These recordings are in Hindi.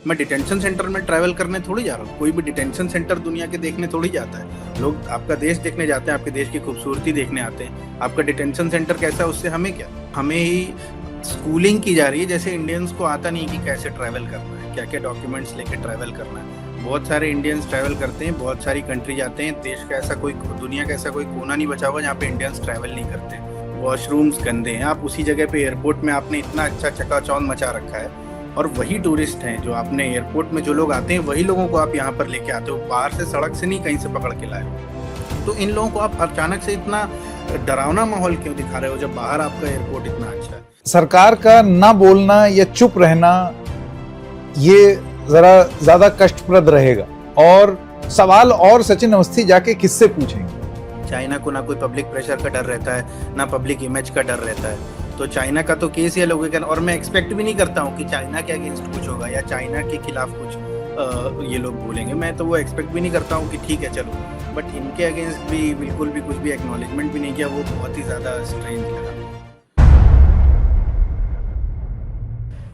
मैं डिटेंशन सेंटर में ट्रैवल करने थोड़ी जा रहा हूँ। कोई भी डिटेंशन सेंटर दुनिया के देखने थोड़ी जाता है। लोग आपका देश देखने जाते हैं, आपके देश की खूबसूरती देखने आते हैं। आपका डिटेंशन सेंटर कैसा है उससे हमें क्या। हमें ही स्कूलिंग की जा रही है, जैसे इंडियंस को आता नहीं कि कैसे ट्रैवल करना है, क्या क्या डॉक्यूमेंट्स लेके ट्रैवल करना है। बहुत सारे इंडियंस ट्रैवल करते हैं, बहुत सारी कंट्री जाते हैं। देश का ऐसा कोई, दुनिया का ऐसा कोई कोना नहीं बचा हुआ जहाँ पे इंडियंस ट्रैवल नहीं करते। वॉशरूम्स गंदे हैं। आप उसी जगह पे एयरपोर्ट में आपने इतना अच्छा चकाचौंध मचा रखा है, और वही टूरिस्ट हैं जो आपने एयरपोर्ट में जो लोग आते हैं वही लोगों को आप यहाँ पर लेके आते हो। बाहर से सड़क से नहीं कहीं से पकड़ के लाए हो। तो इन लोगों को आप अचानक से इतना डरावना माहौल क्यों दिखा रहे हो जब बाहर आपका एयरपोर्ट इतना अच्छा है। सरकार का ना बोलना या चुप रहना ये जरा ज्यादा कष्टप्रद रहेगा। और सवाल और सचिन अवस्थी जाके किससे पूछेंगे। चाइना को ना कोई पब्लिक प्रेशर का डर रहता है, ना पब्लिक इमेज का डर रहता है। तो चाइना का तो केस ये लोगों के, और मैं एक्सपेक्ट भी नहीं करता हूँ कि चाइना के अगेंस्ट कुछ होगा या चाइना के खिलाफ कुछ ये लोग बोलेंगे। मैं तो वो एक्सपेक्ट भी नहीं करता हूँ कि ठीक है चलो, बट इनके अगेंस्ट भी बिल्कुल भी कुछ भी एक्नॉलेजमेंट भी नहीं किया। वो बहुत ही ज़्यादा स्ट्रेंज लगा।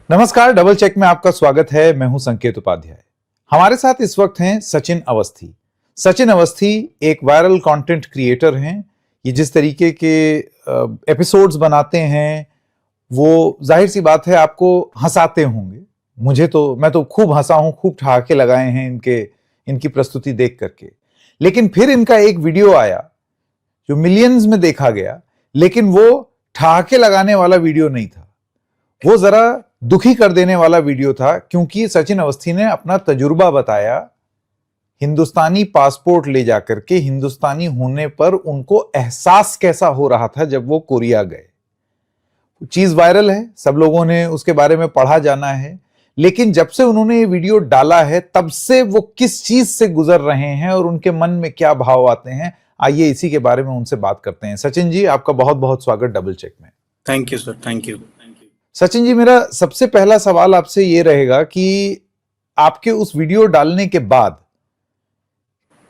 नमस्कार, डबल चेक में आपका स्वागत है। मैं हूं संकेत उपाध्याय। हमारे साथ इस वक्त हैं सचिन अवस्थी। सचिन अवस्थी एक वायरल कंटेंट क्रिएटर हैं। ये जिस तरीके के एपिसोड्स बनाते हैं वो जाहिर सी बात है आपको हंसाते होंगे। मैं तो खूब हंसा हूं, खूब ठहाके लगाए हैं इनकी प्रस्तुति देख करके। लेकिन फिर इनका एक वीडियो आया जो मिलियंस में देखा गया, लेकिन वो ठहाके लगाने वाला वीडियो नहीं था। वो जरा दुखी कर देने वाला वीडियो था, क्योंकि सचिन अवस्थी ने अपना तजुर्बा बताया। हिंदुस्तानी पासपोर्ट ले जाकर के हिंदुस्तानी होने पर उनको एहसास कैसा हो रहा था जब वो कोरिया गए। चीज वायरल है, सब लोगों ने उसके बारे में पढ़ा जाना है। लेकिन जब से उन्होंने ये वीडियो डाला है तब से वो किस चीज से गुजर रहे हैं और उनके मन में क्या भाव आते हैं, आइए इसी के बारे में उनसे बात करते हैं। सचिन जी, आपका बहुत बहुत स्वागत डबल चेक में। Thank you sir, thank you. Sachin ji, मेरा सबसे पहला सवाल आपसे ये रहेगा कि आपके उस वीडियो डालने के बाद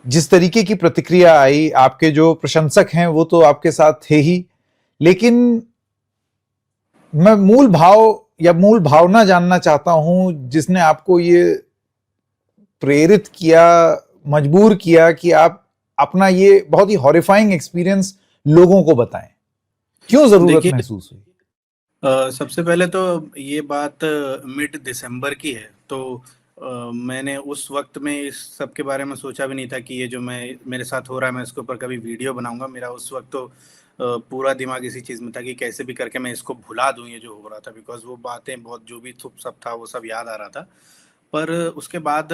जिस तरीके की प्रतिक्रिया आई, आपके जो प्रशंसक हैं वो तो आपके साथ थे ही, लेकिन मैं मूल भाव या मूल भावना जानना चाहता हूं जिसने आपको ये प्रेरित किया, मजबूर किया कि आप अपना ये बहुत ही हॉरिफाइंग एक्सपीरियंस लोगों को बताएं। क्यों जरूरत महसूस हुई? सबसे पहले तो ये बात मिड दिसंबर की है। तो मैंने उस वक्त में इस सब के बारे में सोचा भी नहीं था कि ये जो मेरे साथ हो रहा है मैं इसके ऊपर कभी वीडियो बनाऊंगा। मेरा उस वक्त तो पूरा दिमाग इसी चीज़ में था कि कैसे भी करके मैं इसको भुला दूं ये जो हो रहा था, बिकॉज वो बातें बहुत जो भी सब था वो सब याद आ रहा था। पर उसके बाद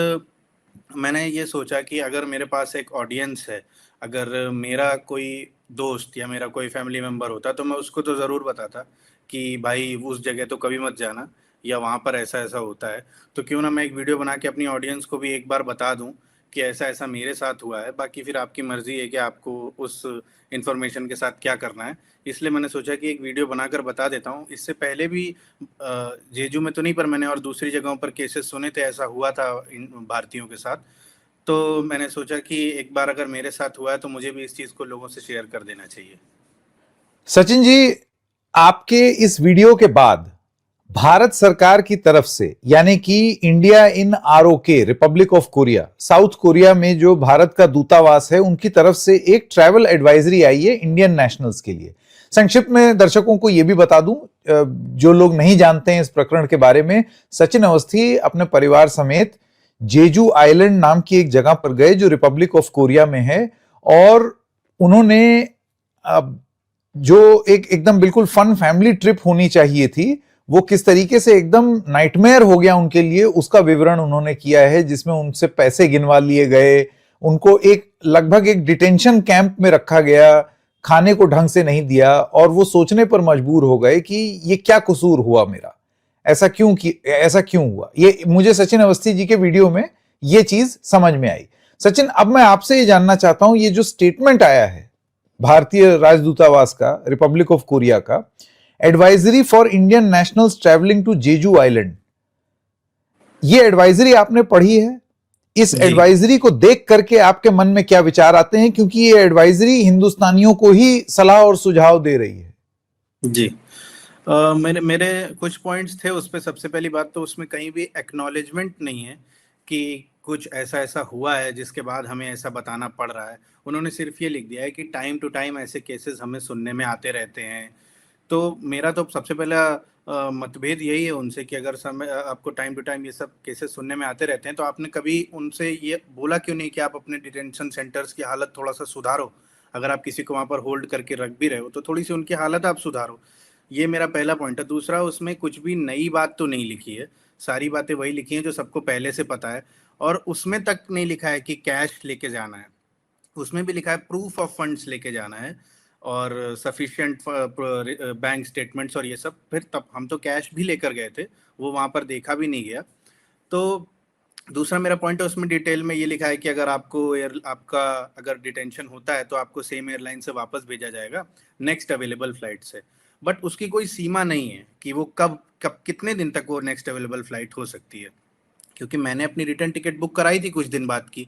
मैंने ये सोचा कि अगर मेरे पास एक ऑडियंस है, अगर मेरा कोई दोस्त या मेरा कोई फैमिली मेम्बर होता तो मैं उसको तो ज़रूर बताता कि भाई उस जगह तो कभी मत जाना, या वहाँ पर ऐसा ऐसा होता है। तो क्यों ना मैं एक वीडियो बना के अपनी ऑडियंस को भी एक बार बता दूं कि ऐसा ऐसा मेरे साथ हुआ है। बाकी फिर आपकी मर्ज़ी है कि आपको उस इन्फॉर्मेशन के साथ क्या करना है। इसलिए मैंने सोचा कि एक वीडियो बनाकर बता देता हूँ। इससे पहले भी जेजू में तो नहीं, पर मैंने और दूसरी जगहों पर केसेस सुने थे, ऐसा हुआ था इन भारतीयों के साथ। तो मैंने सोचा कि एक बार अगर मेरे साथ हुआ है तो मुझे भी इस चीज़ को लोगों से शेयर कर देना चाहिए। सचिन जी, आपके इस वीडियो के बाद भारत सरकार की तरफ से, यानी कि India in ROK, Republic of Korea, South Korea में जो भारत का दूतावास है, उनकी तरफ से एक ट्रैवल एडवाइजरी आई है इंडियन नेशनल्स के लिए। संक्षिप्त में दर्शकों को यह भी बता दूं, जो लोग नहीं जानते हैं इस प्रकरण के बारे में, सचिन अवस्थी अपने परिवार समेत जेजू आइलैंड नाम की एक जगह पर गए जो रिपब्लिक ऑफ कोरिया में है, और उन्होंने जो एकदम बिल्कुल फन फैमिली ट्रिप होनी चाहिए थी, वो किस तरीके से एकदम नाइटमेयर हो गया उनके लिए, उसका विवरण उन्होंने किया है, जिसमें उनसे पैसे गिनवा लिए गए, उनको लगभग एक डिटेंशन कैंप में रखा गया, खाने को ढंग से नहीं दिया, और वो सोचने पर मजबूर हो गए कि ये क्या कसूर हुआ मेरा, ऐसा क्यों हुआ। ये मुझे सचिन अवस्थी जी के वीडियो में ये चीज समझ में आई। सचिन, अब मैं आपसे ये जानना चाहता हूं, ये जो स्टेटमेंट आया है भारतीय राजदूतावास का, रिपब्लिक ऑफ कोरिया का, advisory for Indian nationals travelling to Jeju Island, ये एडवाइजरी आपने पढ़ी है? इस एडवाइजरी को देख करके आपके मन में क्या विचार आते हैं, क्योंकि ये एडवाइजरी हिंदुस्तानियों को ही सलाह और सुझाव दे रही है। जी, मेरे मेरे कुछ पॉइंट्स थे उस पे। सबसे पहली बात तो उसमें कहीं भी एक्नॉलेजमेंट नहीं है कि कुछ ऐसा ऐसा हुआ है जिसके बाद हमें ऐसा बताना पड़ रहा है। उन्होंने सिर्फ ये लिख दिया है कि टाइम टू टाइम ऐसे केसेस हमें सुनने में आते रहते हैं। तो मेरा तो सबसे पहला मतभेद यही है उनसे कि अगर आपको टाइम टू टाइम ये सब केसेस सुनने में आते रहते हैं तो आपने कभी उनसे ये बोला क्यों नहीं कि आप अपने डिटेंशन सेंटर्स की हालत थोड़ा सा सुधारो। अगर आप किसी को वहाँ पर होल्ड करके रख भी रहे हो तो थोड़ी सी उनकी हालत आप सुधारो। ये मेरा पहला पॉइंट है। दूसरा, उसमें कुछ भी नई बात तो नहीं लिखी है, सारी बातें वही लिखी हैं जो सबको पहले से पता है। और उसमें तक नहीं लिखा है कि कैश लेके जाना है, उसमें भी लिखा है प्रूफ ऑफ फंड्स लेके जाना है और सफिशिएंट बैंक स्टेटमेंट्स और ये सब। फिर तब हम तो कैश भी लेकर गए थे, वो वहाँ पर देखा भी नहीं गया। तो दूसरा मेरा पॉइंट है, उसमें डिटेल में ये लिखा है कि अगर आपका अगर डिटेंशन होता है तो आपको सेम एयरलाइन से वापस भेजा जाएगा नेक्स्ट अवेलेबल फ्लाइट से। बट उसकी कोई सीमा नहीं है कि वो कब कब कितने दिन तक वो नेक्स्ट अवेलेबल फ्लाइट हो सकती है। क्योंकि मैंने अपनी रिटर्न टिकट बुक कराई थी कुछ दिन बाद की,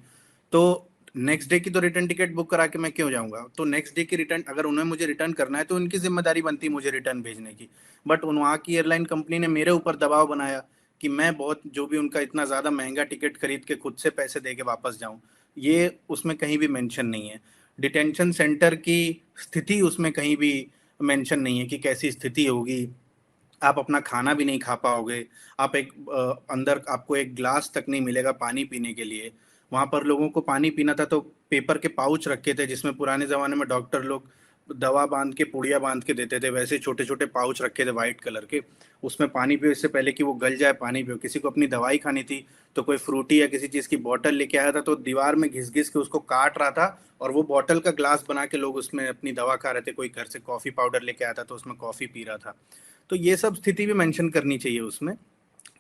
तो नेक्स्ट डे की तो रिटर्न टिकट बुक करा के मैं क्यों जाऊंगा। तो नेक्स्ट डे की रिटर्न अगर उन्हें मुझे रिटर्न करना है तो उनकी जिम्मेदारी बनती है मुझे रिटर्न भेजने की। बट उन वहाँ की एयरलाइन कंपनी ने मेरे ऊपर दबाव बनाया कि मैं बहुत जो भी उनका इतना ज़्यादा महंगा टिकट खरीद के खुद से पैसे दे के वापस जाऊँ। ये उसमें कहीं भी मेंशन नहीं है। डिटेंशन सेंटर की स्थिति उसमें कहीं भी मेंशन नहीं है कि कैसी स्थिति होगी। आप अपना खाना भी नहीं खा पाओगे। आप अंदर आपको एक ग्लास तक नहीं मिलेगा पानी पीने के लिए। वहाँ पर लोगों को पानी पीना था तो पेपर के पाउच रखे थे जिसमें पुराने ज़माने में डॉक्टर लोग दवा बांध के पुड़िया बांध के देते थे, वैसे छोटे छोटे पाउच रखे थे वाइट कलर के। उसमें पानी पियो, इससे पहले कि वो गल जाए पानी पियो। किसी को अपनी दवाई खानी थी तो कोई फ्रूटी या किसी चीज़ की बॉटल लेके आया था तो दीवार में घिस घिस के उसको काट रहा था और वो बॉटल का ग्लास बना के लोग उसमें अपनी दवा खा रहे थे। कोई घर से कॉफ़ी पाउडर लेके आया था तो उसमें कॉफ़ी पी रहा था। तो ये सब स्थिति भी मेंशन करनी चाहिए उसमें।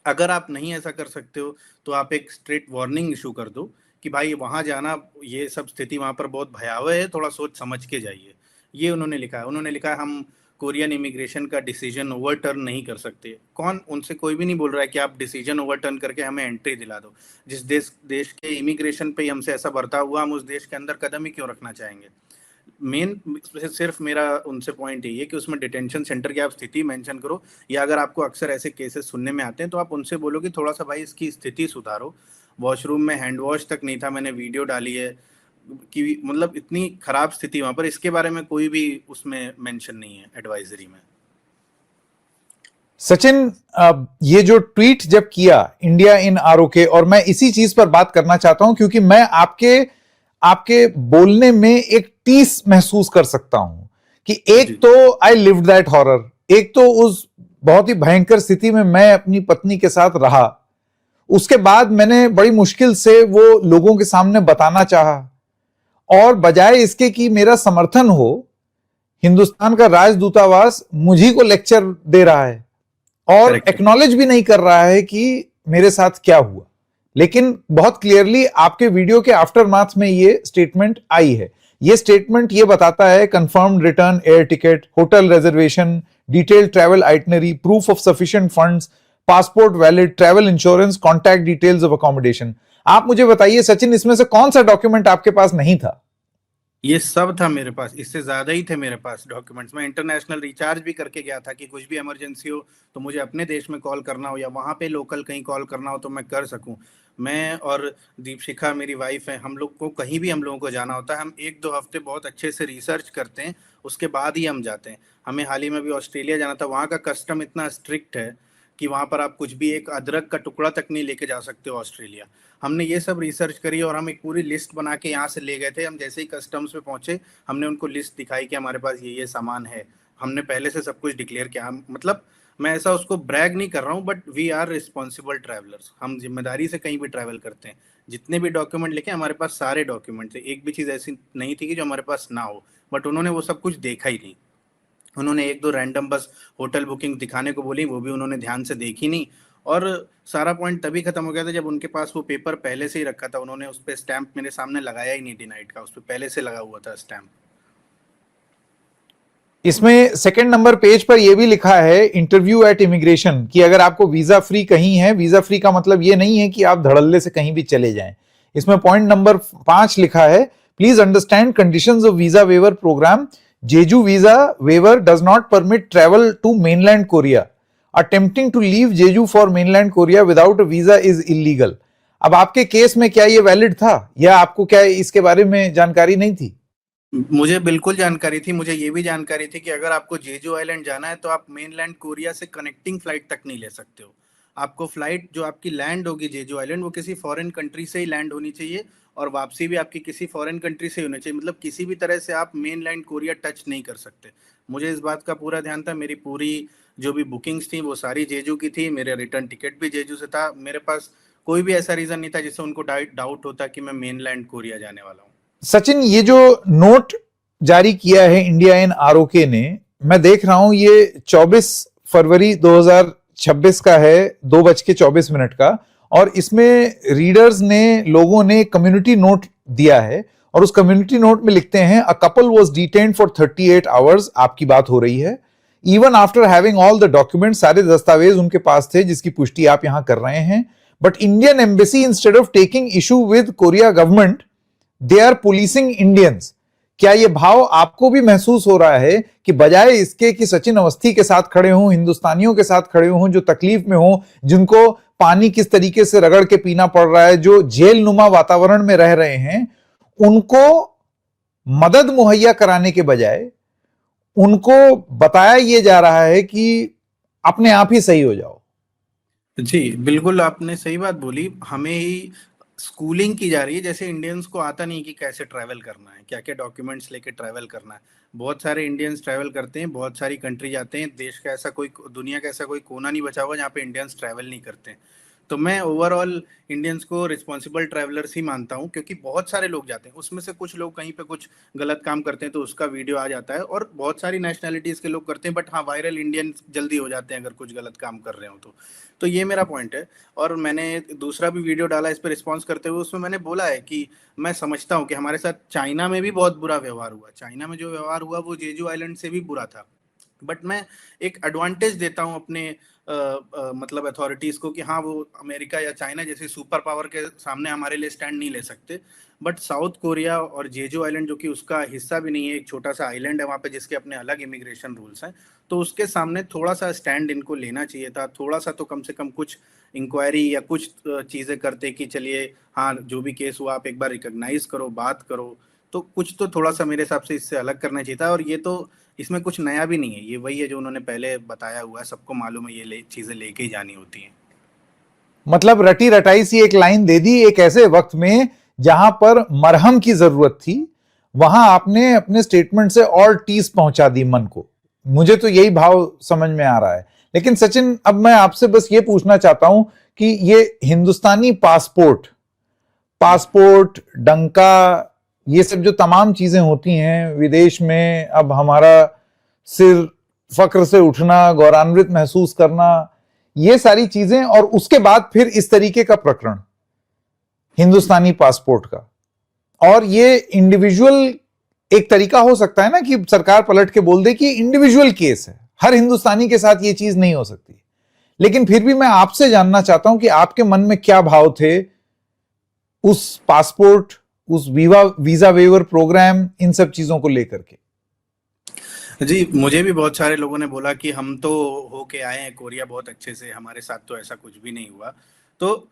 अगर आप नहीं ऐसा कर सकते हो तो आप एक स्ट्रेट वार्निंग इशू कर दो कि भाई वहाँ जाना, ये सब स्थिति वहाँ पर बहुत भयावह है, थोड़ा सोच समझ के जाइए। ये उन्होंने लिखा है। उन्होंने लिखा है हम कोरियन इमिग्रेशन का डिसीजन ओवरटर्न नहीं कर सकते। कौन, उनसे कोई भी नहीं बोल रहा है कि आप डिसीजन ओवरटर्न करके हमें एंट्री दिला दो। जिस देश देश के इमिग्रेशन पे ही हमसे ऐसा बर्ताव हुआ, हम उस देश के अंदर कदम ही क्यों रखना चाहेंगे। मेन सिर्फ मेरा उनसे पॉइंट यही है कि उसमें डिटेंशन सेंटर की आप स्थिति मेंशन करो, या अगर आपको अक्सर ऐसे केसेस सुनने में आते हैं तो आप उनसे बोलो कि थोड़ा सा भाई इसकी स्थिति सुधारो। वॉशरूम में हैंड वॉश तक नहीं था, मैंने वीडियो डाली है कि मतलब इतनी खराब स्थिति वहां पर। इसके बारे में कोई भी उसमें मेंशन नहीं है एडवाइजरी में। सचिन, ये जो ट्वीट जब किया इंडिया इन आरओके, और मैं इसी चीज पर बात करना चाहता हूं क्योंकि मैं आपके बोलने में एक टीस महसूस कर सकता हूं कि एक तो आई लिव्ड दैट हॉरर, एक तो उस बहुत ही भयंकर स्थिति में मैं अपनी पत्नी के साथ रहा। उसके बाद मैंने बड़ी मुश्किल से वो लोगों के सामने बताना चाहा, और बजाय इसके कि मेरा समर्थन हो, हिंदुस्तान का राजदूतावास मुझी को लेक्चर दे रहा है और एक्नॉलेज भी नहीं कर रहा है कि मेरे साथ क्या हुआ। लेकिन बहुत क्लियरली आपके वीडियो के आफ्टरमाथ में ये स्टेटमेंट आई है। ये स्टेटमेंट ये बताता है confirmed return air ticket, hotel reservation, detailed travel itinerary, proof of sufficient funds, passport valid, travel insurance, contact details of accommodation. आप मुझे बताइए सचिन, इसमें से कौन सा डॉक्यूमेंट आपके पास नहीं था? ये सब था मेरे पास, इससे ज्यादा ही थे मेरे पास डॉक्यूमेंट्स। मैं इंटरनेशनल रिचार्ज भी करके गया था कि कुछ भी इमरजेंसी हो तो मुझे अपने देश में कॉल करना हो या वहाँ पे लोकल कहीं कॉल करना हो तो मैं कर सकूँ। मैं और दीपशिखा मेरी वाइफ है, हम लोग को कहीं भी हम लोगों को जाना होता है हम 1-2 हफ्ते बहुत अच्छे से रिसर्च करते हैं, उसके बाद ही हम जाते हैं। हमें हाल ही में भी ऑस्ट्रेलिया जाना था, वहाँ का कस्टम इतना स्ट्रिक्ट है कि वहाँ पर आप कुछ भी एक अदरक का टुकड़ा तक नहीं लेके जा सकते हो ऑस्ट्रेलिया। हमने ये सब रिसर्च करी और हम एक पूरी लिस्ट बना के यहाँ से ले गए थे। हम जैसे ही कस्टम्स पे पहुंचे हमने उनको लिस्ट दिखाई कि हमारे पास ये सामान है, हमने पहले से सब कुछ डिक्लेयर किया। हम मतलब मैं ऐसा उसको ब्रैग नहीं कर रहा हूँ, but we are responsible travellers, हम जिम्मेदारी से कहीं भी ट्रैवल करते हैं। जितने भी डॉक्यूमेंट लेके हमारे पास सारे डॉक्यूमेंट थे, एक भी चीज़ ऐसी नहीं थी कि जो हमारे पास ना हो। बट उन्होंने वो सब कुछ देखा ही नहीं। उन्होंने 1-2 रैंडम बस होटल बुकिंग दिखाने को बोली, वो भी उन्होंने ध्यान से देखी नहीं। और सारा पॉइंट तभी खत्म हो गया था जब उनके पास वो पेपर पहले से ही रखा था। उन्होंने उस पर स्टैंप मेरे सामने लगाया ही नहीं डिनाइड का, उस पर पहले से लगा हुआ था स्टैंप। इसमें सेकंड नंबर पेज पर यह भी लिखा है इंटरव्यू एट इमिग्रेशन, कि अगर आपको वीजा फ्री कहीं है, वीजा फ्री का मतलब यह नहीं है कि आप धड़ल्ले से कहीं भी चले जाएं। इसमें पॉइंट नंबर 5 लिखा है, please understand conditions of visa waiver program, Jeju visa waiver does not permit travel to mainland Korea. Attempting to leave Jeju for mainland Korea without a visa is illegal. अब आपके केस में क्या ये वैलिड था या आपको क्या इसके बारे में जानकारी नहीं थी? मुझे बिल्कुल जानकारी थी। मुझे ये भी जानकारी थी कि अगर आपको जेजू आइलैंड जाना है तो आप मेनलैंड कोरिया से कनेक्टिंग फ्लाइट तक नहीं ले सकते हो। आपको फ्लाइट जो आपकी लैंड होगी जेजू आइलैंड वो किसी फॉरेन कंट्री से ही लैंड होनी चाहिए और वापसी भी आपकी किसी फॉरेन कंट्री से ही होनी चाहिए। मतलब किसी भी तरह से आप मेनलैंड कोरिया टच नहीं कर सकते। मुझे इस बात का पूरा ध्यान था। मेरी पूरी जो भी बुकिंग्स थी वो सारी जेजू की थी। मेरा रिटर्न टिकट भी जेजू से था। मेरे पास कोई भी ऐसा रीज़न नहीं था जिससे उनको डाउट होता कि मैं मेनलैंड कोरिया जाने वाला हूँ। सचिन, ये जो नोट जारी किया है इंडिया इन आरओके ने, मैं देख रहा हूं ये 24 फरवरी 2026 का है, 2:24 का, और इसमें रीडर्स ने, लोगों ने कम्युनिटी नोट दिया है और उस कम्युनिटी नोट में लिखते हैं a couple was detained for 38 hours. आपकी बात हो रही है। Even after having all the document, सारे दस्तावेज उनके पास थे जिसकी पुष्टि आप यहां कर रहे हैं। But Indian embassy instead of taking issue with Korea government, they are policing Indians. क्या यह भाव आपको भी महसूस हो रहा है कि बजाय इसके कि सचिन अवस्थी के साथ खड़े हों, हिंदुस्तानियों के साथ खड़े हों जो तकलीफ में हों, जिनको पानी किस तरीके से रगड़ के पीना पड़ रहा है, जो जेल नुमा वातावरण में रह रहे हैं, उनको मदद मुहैया कराने के बजाय उनको बताया यह जा रहा है कि अपने आप ही सही हो जाओ? जी, बिल्कुल आपने सही बात बोली। हमें ही स्कूलिंग की जा रही है, जैसे इंडियंस को आता नहीं कि कैसे ट्रैवल करना है, क्या-क्या डॉक्यूमेंट्स लेके ट्रैवल करना है। बहुत सारे इंडियंस ट्रैवल करते हैं, बहुत सारी कंट्री जाते हैं, देश का ऐसा कोई दुनिया का ऐसा कोई कोना नहीं बचा हुआ जहाँ पे इंडियंस ट्रैवल नहीं करते हैं। तो मैं ओवरऑल इंडियंस को रिस्पॉन्सिबल ट्रैवलर्स ही मानता हूँ क्योंकि बहुत सारे लोग जाते हैं। उसमें से कुछ लोग कहीं पे कुछ गलत काम करते हैं तो उसका वीडियो आ जाता है और बहुत सारी नेशनैलिटीज़ के लोग करते हैं, बट हाँ, वायरल इंडियंस जल्दी हो जाते हैं अगर कुछ गलत काम कर रहे हों तो। तो ये मेरा पॉइंट है। और मैंने दूसरा भी वीडियो डाला इस पे रिस्पॉन्स करते हुए, उसमें मैंने बोला है कि मैं समझता हूँ कि हमारे साथ चाइना में भी बहुत बुरा व्यवहार हुआ। चाइना में जो व्यवहार हुआ वो जेजू आइलैंड से भी बुरा था। बट मैं एक एडवांटेज देता हूँ अपने मतलब अथॉरिटीज़ को कि हाँ, वो अमेरिका या चाइना जैसे सुपर पावर के सामने हमारे लिए स्टैंड नहीं ले सकते। बट साउथ कोरिया और जेजू आइलैंड जो कि उसका हिस्सा भी नहीं है, एक छोटा सा आइलैंड है वहाँ पे जिसके अपने अलग इमिग्रेशन रूल्स हैं, तो उसके सामने थोड़ा सा स्टैंड इनको लेना चाहिए था। थोड़ा सा तो कम से कम कुछ इंक्वायरी या कुछ चीज़ें करते कि चलिए हाँ, जो भी केस हुआ आप एक बार रिकॉग्नाइज करो, बात करो। तो कुछ तो थोड़ा सा मेरे हिसाब से इससे अलग करना चाहिए था। और ये तो इसमें कुछ नया भी नहीं है, ये वही है जो उन्होंने पहले बताया हुआ है, सबको मालूम है ये चीज़ें लेके ही जानी होती हैं। मतलब रटी रटाई सी एक लाइन दे दी एक ऐसे वक्त में जहां पर मरहम की जरूरत थी, वहां आपने अपने स्टेटमेंट से और टीस पहुंचा दी मन को। मुझे तो यही भाव समझ में आ रहा है। लेकिन सचिन, अब मैं आपसे बस ये पूछना चाहता हूं कि ये हिंदुस्तानी पासपोर्ट, पासपोर्ट, डंका, ये सब जो तमाम चीजें होती हैं विदेश में, अब हमारा सिर फक्र से उठना, गौरवान्वित महसूस करना, ये सारी चीजें, और उसके बाद फिर इस तरीके का प्रकरण हिंदुस्तानी पासपोर्ट का, और ये इंडिविजुअल एक तरीका हो सकता है ना कि सरकार पलट के बोल दे कि इंडिविजुअल केस है, हर हिंदुस्तानी के साथ ये चीज नहीं हो सकती। लेकिन फिर भी मैं आपसे जानना चाहता हूं कि आपके मन में क्या भाव थे उस पासपोर्ट, उस वीजा वेवर प्रोग्राम, इन सब चीजों को लेकर के। जी, मुझे भी बहुत सारे लोगों ने बोला कि हम तो होके आए हैं कोरिया बहुत अच्छे से, हमारे साथ तो ऐसा कुछ भी नहीं हुआ। तो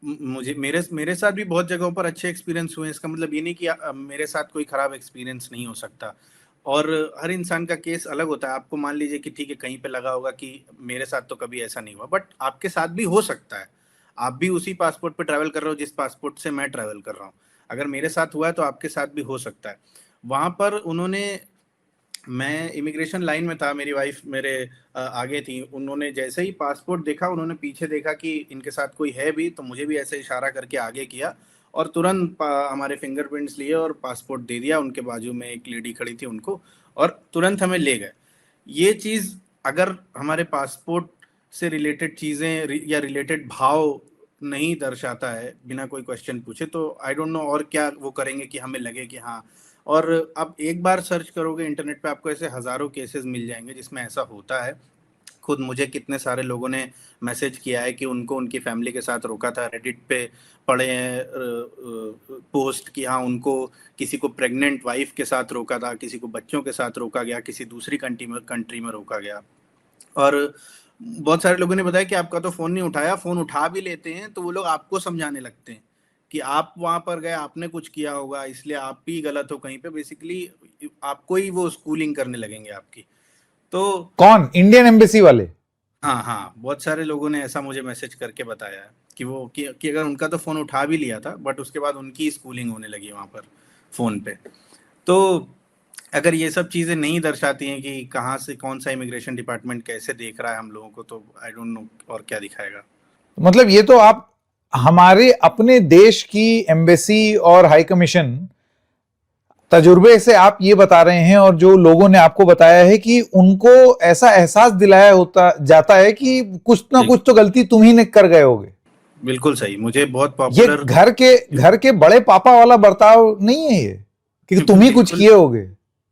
मुझे मेरे मेरे साथ भी बहुत जगहों पर अच्छे एक्सपीरियंस हुए हैं। इसका मतलब ये नहीं कि मेरे साथ कोई खराब एक्सपीरियंस नहीं हो सकता। और हर इंसान का केस अलग होता है। आपको मान लीजिए कि ठीक है, कहीं पे लगा होगा कि मेरे साथ तो कभी ऐसा नहीं हुआ, बट आपके साथ भी हो सकता है। आप भी उसी पासपोर्ट पे ट्रैवल कर रहे हो जिस पासपोर्ट से मैं ट्रैवल कर रहा हूँ। अगर मेरे साथ हुआ है तो आपके साथ भी हो सकता है। वहाँ पर उन्होंने, मैं इमिग्रेशन लाइन में था, मेरी वाइफ मेरे आगे थी। उन्होंने जैसे ही पासपोर्ट देखा, उन्होंने पीछे देखा कि इनके साथ कोई है भी, तो मुझे भी ऐसे इशारा करके आगे किया और तुरंत हमारे फिंगरप्रिंट्स लिए और पासपोर्ट दे दिया। उनके बाजू में एक लेडी खड़ी थी उनको, और तुरंत हमें ले गए। ये चीज़ अगर हमारे पासपोर्ट से रिलेटेड चीज़ें या रिलेटेड भाव नहीं दर्शाता है बिना कोई क्वेश्चन पूछे, तो आई डोंट नो और क्या वो करेंगे कि हमें लगे कि हाँ। और आप एक बार सर्च करोगे इंटरनेट पे, आपको ऐसे हज़ारों केसेस मिल जाएंगे जिसमें ऐसा होता है। खुद मुझे कितने सारे लोगों ने मैसेज किया है कि उनको उनकी फैमिली के साथ रोका था। रेडिट पे पड़े हैं पोस्ट कि हाँ उनको किसी को प्रेग्नेंट वाइफ के साथ रोका था, किसी को बच्चों के साथ रोका गया, किसी दूसरी कंट्री में रोका गया। और बहुत सारे लोगों ने बताया कि आपका तो फ़ोन नहीं उठाया, फ़ोन उठा भी लेते हैं तो वो लोग आपको समझाने लगते हैं कि आप वहाँ पर गए, आपने कुछ किया होगा इसलिए आप भी गलत हो कहीं पे, बेसिकली आपको ही वो स्कूलिंग करने लगेंगे आपकी। तो कौन? इंडियन एम्बेसी वाले? हाँ हाँ, बहुत सारे लोगों ने ऐसा मुझे मैसेज करके बताया है कि वो कि अगर उनका तो फ़ोन उठा भी लिया था बट उसके बाद उनकी स्कूलिंग होने लगी वहाँ पर फ़ोन पे। तो अगर ये सब चीज़ें नहीं दर्शाती हैं कि कहाँ से कौन सा इमिग्रेशन डिपार्टमेंट कैसे देख रहा है हम लोगों को, तो आई डोंट नो और क्या दिखाएगा। मतलब ये तो आप हमारे अपने देश की एम्बेसी और हाई कमीशन तजुर्बे से आप ये बता रहे हैं, और जो लोगों ने आपको बताया है कि उनको ऐसा एहसास दिलाया होता जाता है कि कुछ ना जी कुछ तो गलती तुम ही ने कर गए होगे। बिल्कुल सही, मुझे बहुत ये पॉपुलर घर के बड़े पापा वाला बर्ताव नहीं है ये कि तुम ही कुछ बिल्कुल किए होगे।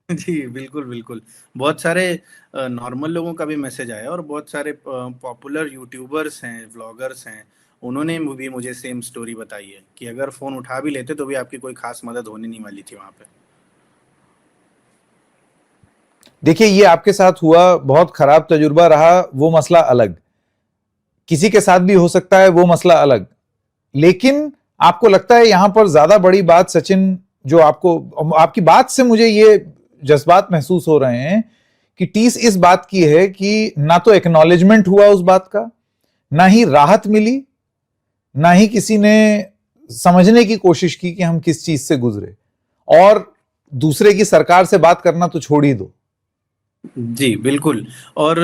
जी बिल्कुल बिल्कुल। बहुत सारे नॉर्मल लोगों का भी मैसेज आया और बहुत सारे पॉपुलर यूट्यूबर्स हैं, व्लॉगर्स हैं, उन्होंने भी मुझे सेम स्टोरी बताई है कि अगर फ़ोन उठा भी लेते तो भी आपकी कोई खास मदद होने नहीं वाली थी वहाँ पे। देखिए, ये आपके साथ हुआ, बहुत खराब तजुर्बा रहा, वो मसला अलग। किसी के साथ भी हो सकता है, वो मसला अलग। लेकिन आपको लगता है यहां पर ज्यादा बड़ी बात, सचिन, जो आपको, आपकी बात से मुझे ये जज्बात महसूस हो रहे हैं कि टीस इस बात की है कि ना तो एक्नॉलेजमेंट हुआ उस बात का, ना ही राहत मिली, ना ही किसी ने समझने की कोशिश की कि हम किस चीज से गुजरे, और दूसरे की सरकार से बात करना तो छोड़ ही दो। जी बिल्कुल। और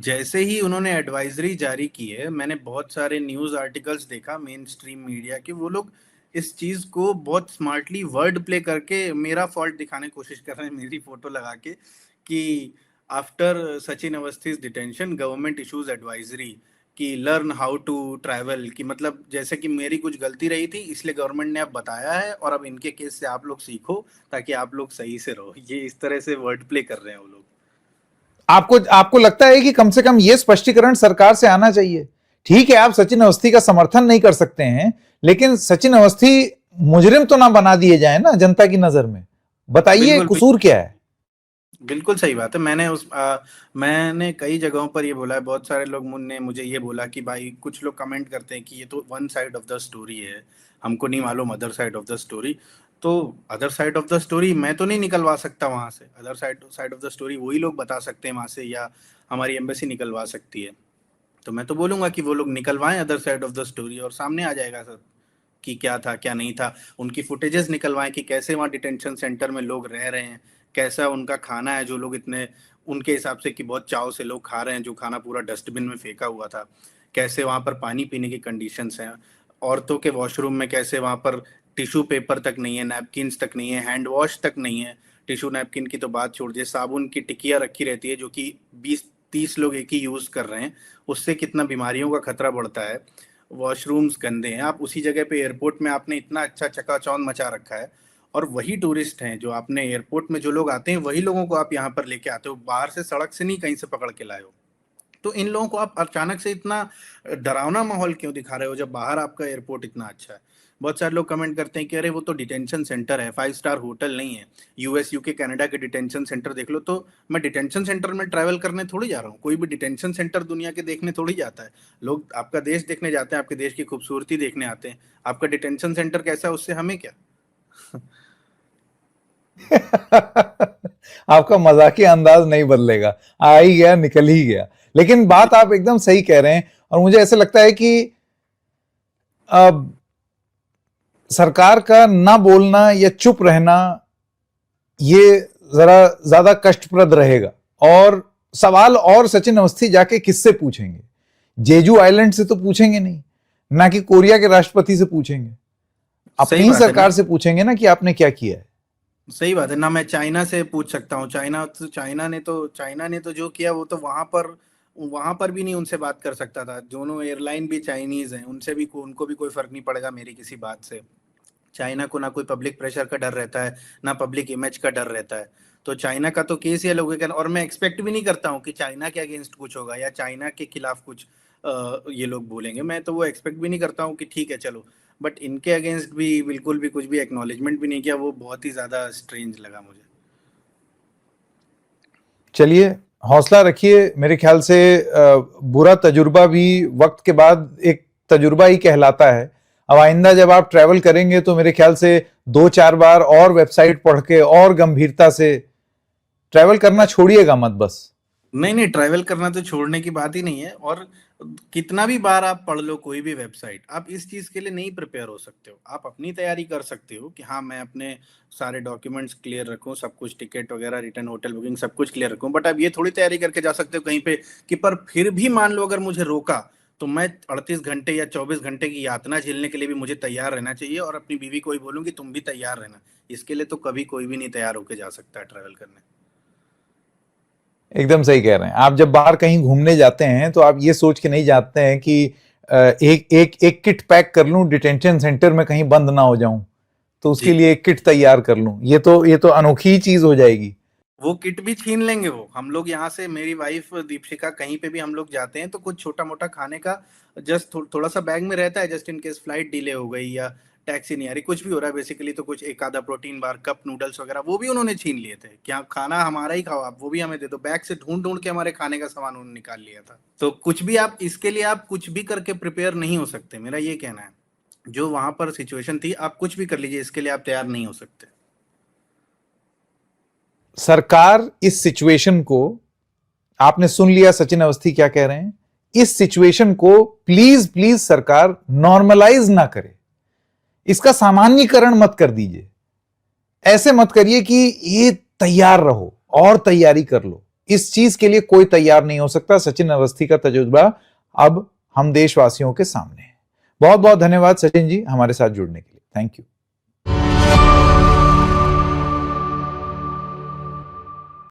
जैसे ही उन्होंने एडवाइजरी जारी की है, मैंने बहुत सारे न्यूज़ आर्टिकल्स देखा मेन स्ट्रीम मीडिया के, वो लोग इस चीज़ को बहुत स्मार्टली वर्ड प्ले करके मेरा फॉल्ट दिखाने की कोशिश कर रहे हैं, मेरी फोटो लगा के कि after Sachin Awasthi's detention government issues advisory कि लर्न हाउ टू ट्रैवल, कि मतलब जैसे कि मेरी कुछ गलती रही थी इसलिए गवर्नमेंट ने अब बताया है और अब इनके केस से आप लोग सीखो ताकि आप लोग सही से रहो। ये इस तरह से वर्ड प्ले कर रहे हैं वो लोग। आपको आपको लगता है कि कम से कम यह स्पष्टीकरण सरकार से आना चाहिए? ठीक है, आप सचिन अवस्थी का समर्थन नहीं कर सकते हैं, लेकिन सचिन अवस्थी मुजरिम तो ना बना दिए जाए ना जनता की नजर में। बताइए बिल्कुल कसूर क्या है? बिल्कुल सही बात है। मैंने कई जगहों पर ये बोला है, बहुत सारे लोग ने मुझे ये बोला कि भाई कुछ लोग कमेंट करते हैं कि ये तो one side of the story है, हमको नहीं मालूम other side of the story. तो other side of the story मैं तो नहीं निकलवा सकता वहाँ से, other side side of the story वही लोग बता सकते हैं वहाँ से, या हमारी एम्बेसी निकलवा सकती है। तो मैं तो बोलूँगा कि वो लोग निकलवाएं other side of the story और सामने आ जाएगा सब कि क्या था क्या नहीं था। उनकी फुटेजेस निकलवाएं कि कैसे वहाँ डिटेंशन सेंटर में लोग रह रहे हैं, कैसा उनका खाना है जो लोग इतने उनके हिसाब से कि बहुत चाव से लोग खा रहे हैं, जो खाना पूरा डस्टबिन में फेंका हुआ था। कैसे वहाँ पर पानी पीने की कंडीशंस हैं, औरतों के वॉशरूम में कैसे वहाँ पर टिश्यू पेपर तक नहीं है, नैपकिन्स तक नहीं है, हैंड वॉश तक नहीं है। टिश्यू नैपकिन की तो बात छोड़ दिए, साबुन की टिकिया रखी रहती है जो कि 20-30 लोग एक ही यूज़ कर रहे हैं, उससे कितना बीमारियों का खतरा बढ़ता है। वॉशरूम्स गंदे हैं, आप उसी जगह पे एयरपोर्ट में आपने इतना अच्छा चकाचौंध मचा रखा है, और वही टूरिस्ट हैं जो आपने एयरपोर्ट में जो लोग आते हैं वही लोगों को आप यहाँ पर लेके आते हो, बाहर से सड़क से नहीं कहीं से पकड़ के लाए हो। तो इन लोगों को आप अचानक से इतना डरावना माहौल क्यों दिखा रहे हो जब बाहर आपका एयरपोर्ट इतना अच्छा है। बहुत सारे लोग कमेंट करते हैं कि अरे वो तो डिटेंशन सेंटर है, 5 स्टार होटल नहीं है। यूएस यूके कनाडा के डिटेंशन सेंटर देख लो। तो मैं डिटेंशन सेंटर में ट्रैवल करने थोड़ी जा रहा हूँ, कोई भी डिटेंशन सेंटर दुनिया के देखने थोड़ी जाता है। लोग आपका देश देखने जाते हैं, आपके देश की खूबसूरती देखने आते हैं। आपका डिटेंशन सेंटर कैसा है उससे हमें क्या। आपका मजाकिया अंदाज नहीं बदलेगा, आ ही गया निकल ही गया। लेकिन जी बात आप एकदम सही कह रहे हैं, और मुझे ऐसा लगता है कि अब सरकार का ना बोलना या चुप रहना ये जरा ज्यादा कष्टप्रद रहेगा। और सवाल और सचिन अवस्थी जाके किससे पूछेंगे? जेजू आइलैंड से तो पूछेंगे नहीं, ना कि कोरिया के राष्ट्रपति से पूछेंगे, अपनी सही ही बात है ना। सरकार से पूछेंगे ना कि आपने क्या किया है। सही बात है ना, मैं चाइना से पूछ सकता हूँ। चाइना ने तो जो किया वो तो वहां पर भी नहीं उनसे बात कर सकता था। दोनों एयरलाइन भी चाइनीज हैं, उनसे भी उनको भी कोई फर्क नहीं पड़ेगा मेरी किसी बात से। चाइना को ना कोई पब्लिक प्रेशर का डर रहता है, ना पब्लिक इमेज का डर रहता है। तो चाइना का तो केस ये लोगों के, और मैं एक्सपेक्ट भी नहीं करता हूँ कि चाइना के अगेंस्ट कुछ होगा या चाइना के खिलाफ कुछ ये लोग बोलेंगे। मैं तो वो एक्सपेक्ट भी नहीं करता हूँ कि ठीक है चलो, बट इनके अगेंस्ट भी बिल्कुल भी कुछ भी एक्नॉलेजमेंट भी नहीं किया। वो बहुत ही ज्यादा स्ट्रेंज लगा मुझे। चलिए, हौसला रखिए। मेरे ख्याल से बुरा तजुर्बा भी वक्त के बाद एक तजुर्बा ही कहलाता है। अब आइंदा जब आप ट्रैवल करेंगे तो मेरे ख्याल से 2-4 बार और वेबसाइट पढ़ के और गंभीरता से ट्रैवल करना छोड़िएगा मत बस। नहीं नहीं, ट्रैवल करना तो छोड़ने की बात ही नहीं है। और कितना भी बार आप पढ़ लो कोई भी वेबसाइट, आप इस चीज के लिए नहीं प्रिपेयर हो सकते हो। आप अपनी तैयारी कर सकते हो कि हाँ मैं अपने सारे डॉक्यूमेंट्स क्लियर रखूं, सब कुछ टिकट वगैरह, रिटर्न, होटल बुकिंग सब कुछ क्लियर रखूं, बट आप ये थोड़ी तैयारी करके जा सकते हो कहीं पे कि पर फिर भी मान लो अगर मुझे रोका तो मैं 38 घंटे या 24 घंटे की यातना झेलने के लिए भी मुझे तैयार रहना चाहिए। और अपनी बीवी को ही बोलूंगी तुम भी तैयार रहना। इसके लिए तो कभी कोई भी नहीं तैयार होके जा सकता है ट्रैवल करने। एकदम सही कह रहे हैं। आप जब बाहर कहीं घूमने जाते हैं तो आप ये सोच के नहीं जाते हैं कि एक किट पैक कर लूं, डिटेंशन सेंटर में कहीं बंद ना हो जाऊं, तो उसके जी, लिए एक किट तैयार कर लूं। ये तो अनोखी ही चीज हो जाएगी। वो किट भी छीन लेंगे वो। हम लोग यहाँ से, मेरी वाइफ दीपशिका, कहीं पे भी हम लोग जाते हैं तो कुछ छोटा मोटा खाने का जस्ट थोड़ा सा बैग में रहता है, just in case flight delay हो गई या टैक्सी नहीं आ रही, कुछ भी हो रहा है बेसिकली, तो कुछ एक आधा प्रोटीन बार, कप नूडल्स वगैरह वो भी उन्होंने छीन लिए थे। क्या खाना हमारा ही खाओ आप, वो भी हमें दे दो। बैग से ढूंढ ढूंढ के हमारे खाने का सामान उन्होंने निकाल लिया था। तो कुछ भी आप इसके लिए आप कुछ भी करके प्रिपेयर नहीं हो सकते, मेरा ये कहना है। जो वहां पर सिचुएशन थी, आप कुछ भी कर लीजिए, इसके लिए आप तैयार नहीं हो सकते। सरकार इस सिचुएशन को, आपने सुन लिया सचिन अवस्थी क्या कह रहे हैं, इस सिचुएशन को प्लीज प्लीज सरकार नॉर्मलाइज ना करे, इसका सामान्यीकरण मत कर दीजिए। ऐसे मत करिए कि ये तैयार रहो और तैयारी कर लो। इस चीज के लिए कोई तैयार नहीं हो सकता। सचिन अवस्थी का तजुर्बा अब हम देशवासियों के सामने है। बहुत बहुत धन्यवाद सचिन जी हमारे साथ जुड़ने के लिए। Thank you.